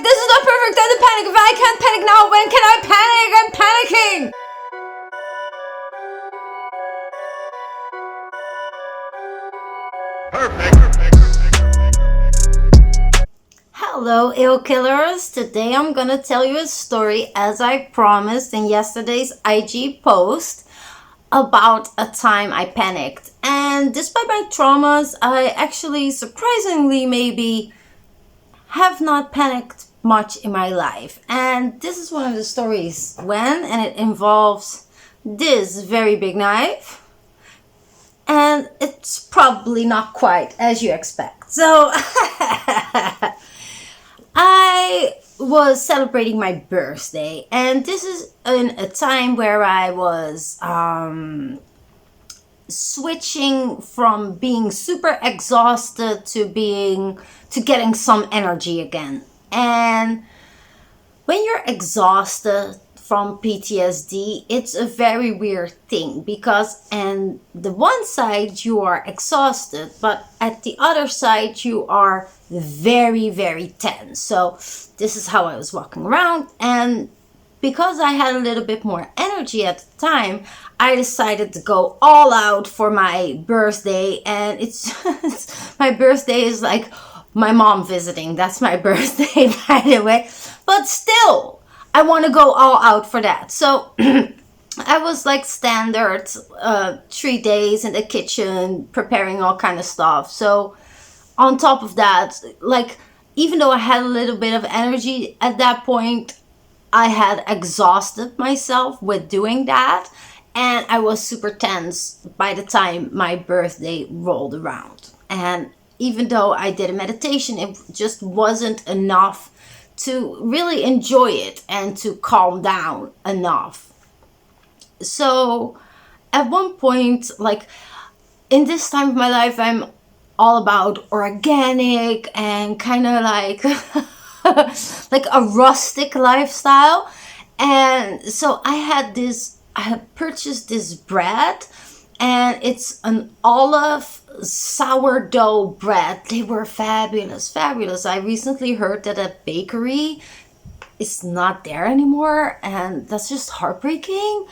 This is the perfect time to panic. If I can't panic now, when can I panic? I'm panicking. Hello, Illkillers. Today I'm gonna tell you a story, as I promised in yesterday's IG post, about a time I panicked. And despite my traumas, I actually surprisingly maybe have not panicked much in my life. And this is one of the stories and it involves this very big knife. And it's probably not quite as you expect. So I was celebrating my birthday, and this is in a time where I was switching from being super exhausted to getting some energy again. And when you're exhausted from PTSD, it's a very weird thing, because on the one side you are exhausted, but at the other side you are very, very tense. So this is how I was walking around, and because I had a little bit more energy at the time, I decided to go all out for my birthday. And it's my birthday is like my mom visiting. That's my birthday, by the way. But still, I want to go all out for that. So I was like standard 3 days in the kitchen preparing all kind of stuff. So on top of that, like, even though I had a little bit of energy at that point, I had exhausted myself with doing that, and I was super tense by the time my birthday rolled around. And even though I did a meditation, it just wasn't enough to really enjoy it and to calm down enough. So at one point, like in this time of my life, I'm all about organic and kind of like like a rustic lifestyle. And so I had purchased this bread, and it's an olive sourdough bread. They were fabulous. I recently heard that a bakery is not there anymore, and that's just heartbreaking.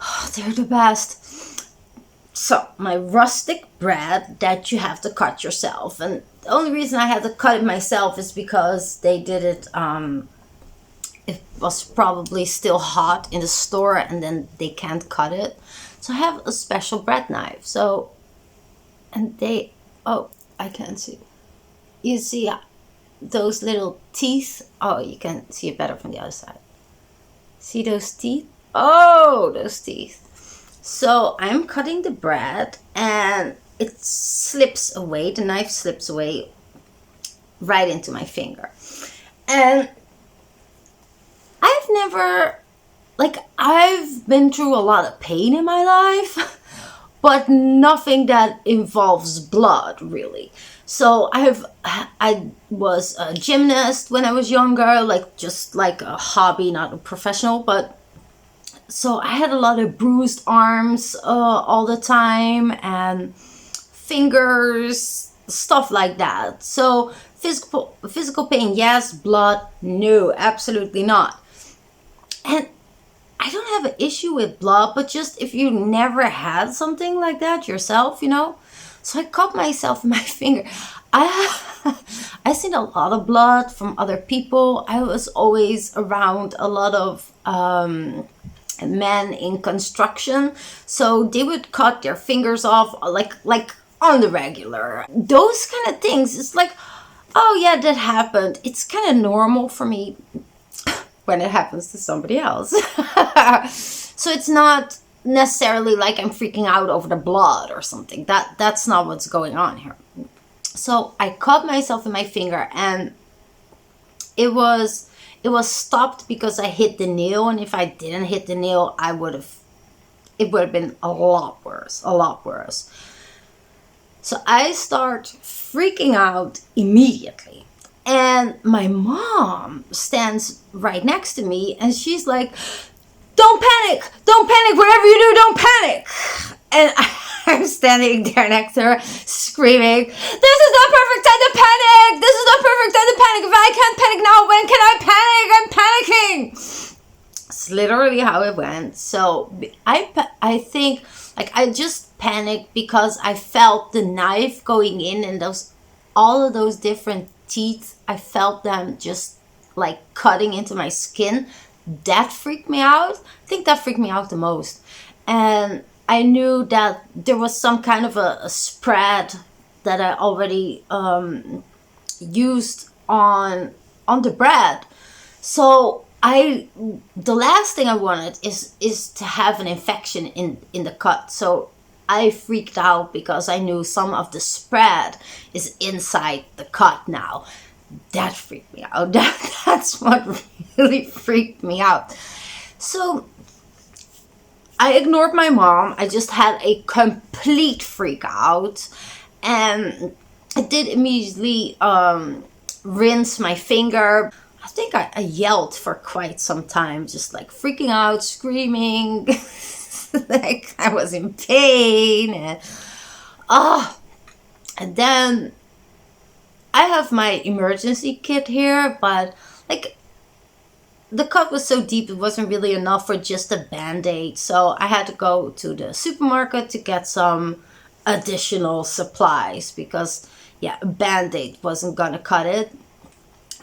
Oh, they're the best. So my rustic bread that you have to cut yourself, and the only reason I had to cut it myself is because they did it, it was probably still hot in the store, and then they can't cut it. So I have a special bread knife. So, and I can't see. You see those little teeth? Oh, you can see it better from the other side. See those teeth? Oh, those teeth. So I'm cutting the bread, and it slips away. The knife slips away right into my finger. And I've been through a lot of pain in my life, but nothing that involves blood, really. So I was a gymnast when I was younger, like just like a hobby, not a professional, but so I had a lot of bruised arms all the time, and fingers, stuff like that. So physical pain, yes. Blood, no, absolutely not. And I don't have an issue with blood, but just if you never had something like that yourself, you know. So I cut myself in my finger. I seen a lot of blood from other people. I was always around a lot of men in construction, so they would cut their fingers off like on the regular. Those kind of things, it's like, oh yeah, that happened. It's kind of normal for me when it happens to somebody else. So it's not necessarily like I'm freaking out over the blood or something. That's not what's going on here. So I cut myself in my finger, and it was stopped because I hit the nail, and if I didn't hit the nail, it would have been a lot worse. So I start freaking out immediately, and my mom stands right next to me, and she's like, don't panic, whatever you do, don't panic. And I'm standing there next to her screaming, this is the perfect time to panic, if I can't panic now, when can I literally how it went. So I think, like, I just panicked because I felt the knife going in, and all of those different teeth, I felt them just like cutting into my skin. That freaked me out. I think that freaked me out the most. And I knew that there was some kind of a spread that I already used on the bread. So the last thing I wanted is to have an infection in the cut. So I freaked out because I knew some of the spread is inside the cut now. That freaked me out. That's what really freaked me out. So I ignored my mom. I just had a complete freak out. And I did immediately rinse my finger. I think I yelled for quite some time, just like freaking out, screaming, like I was in pain. And then I have my emergency kit here, but like the cut was so deep, it wasn't really enough for just a band-aid. So I had to go to the supermarket to get some additional supplies because, yeah, a band-aid wasn't gonna cut it.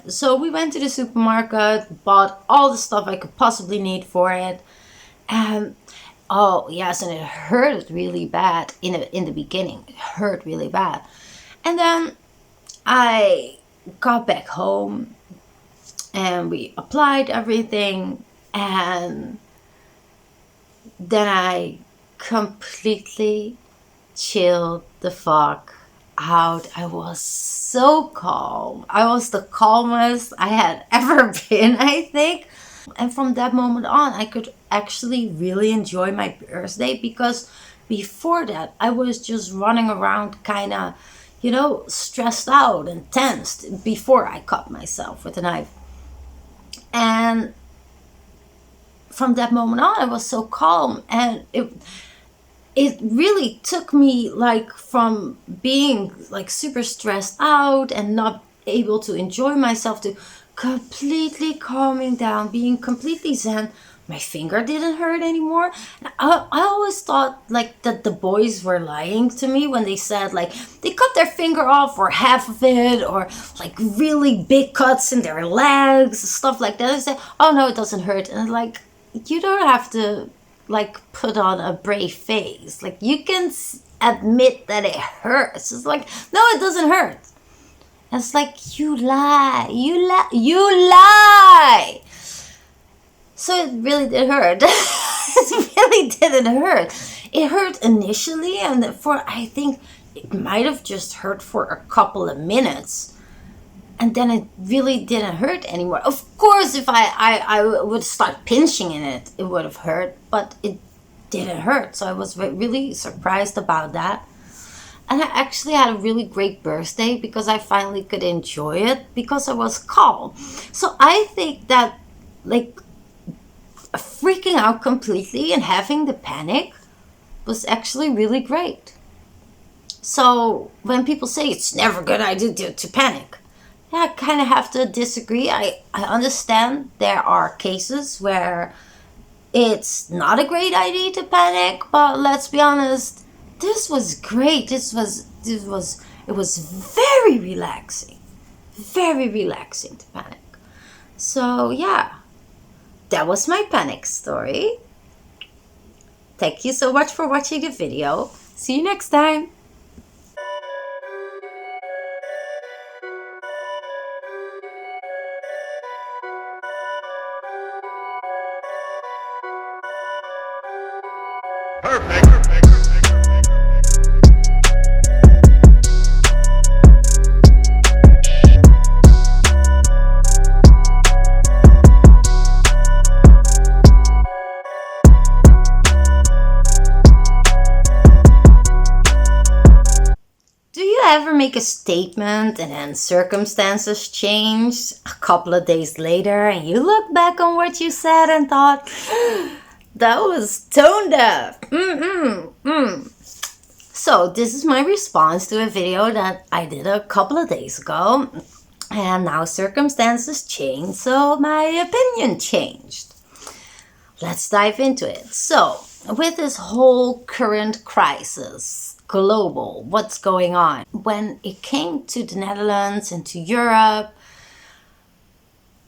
So we went to the supermarket, bought all the stuff I could possibly need for it. And oh yes, and it hurt really bad in the beginning. It hurt really bad. And then I got back home and we applied everything, and then I completely chilled the fuck out. I was so calm. I was the calmest I had ever been, I think. And from that moment on, I could actually really enjoy my birthday, because before that, I was just running around kind of, stressed out and tensed before I cut myself with a knife. And from that moment on, I was so calm, and it really took me like from being like super stressed out and not able to enjoy myself to completely calming down, being completely zen. My finger didn't hurt anymore. And I always thought like that the boys were lying to me when they said like they cut their finger off or half of it, or like really big cuts in their legs, stuff like that. I said, oh no, it doesn't hurt. And like, you don't have to like put on a brave face. Like, you can admit that it hurts. It's like, no, it doesn't hurt. And it's like, you lie. So it really did hurt. It really didn't hurt. It hurt initially, and I think it might have just hurt for a couple of minutes. And then it really didn't hurt anymore. Of course, if I would start pinching in it, it would have hurt. But it didn't hurt. So I was really surprised about that. And I actually had a really great birthday because I finally could enjoy it because I was calm. So I think that, like, freaking out completely and having the panic was actually really great. So when people say it's never a good idea to panic, I kind of have to disagree. I understand there are cases where it's not a great idea to panic, but let's be honest, this was great. It was very relaxing. Very relaxing to panic. So yeah, that was my panic story. Thank you so much for watching the video. See you next time. Perfect. Do you ever make a statement and then circumstances change a couple of days later and you look back on what you said and thought, that was tone deaf. So this is my response to a video that I did a couple of days ago, and now circumstances changed, so my opinion changed. let's dive into it. So, with this whole current crisis, global, what's going on? When it came to the Netherlands and to Europe,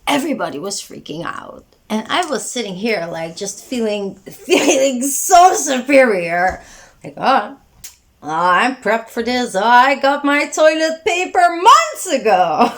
everybody was freaking out. And I was sitting here like just feeling so superior. Like, oh, I'm prepped for this. Oh, I got my toilet paper months ago.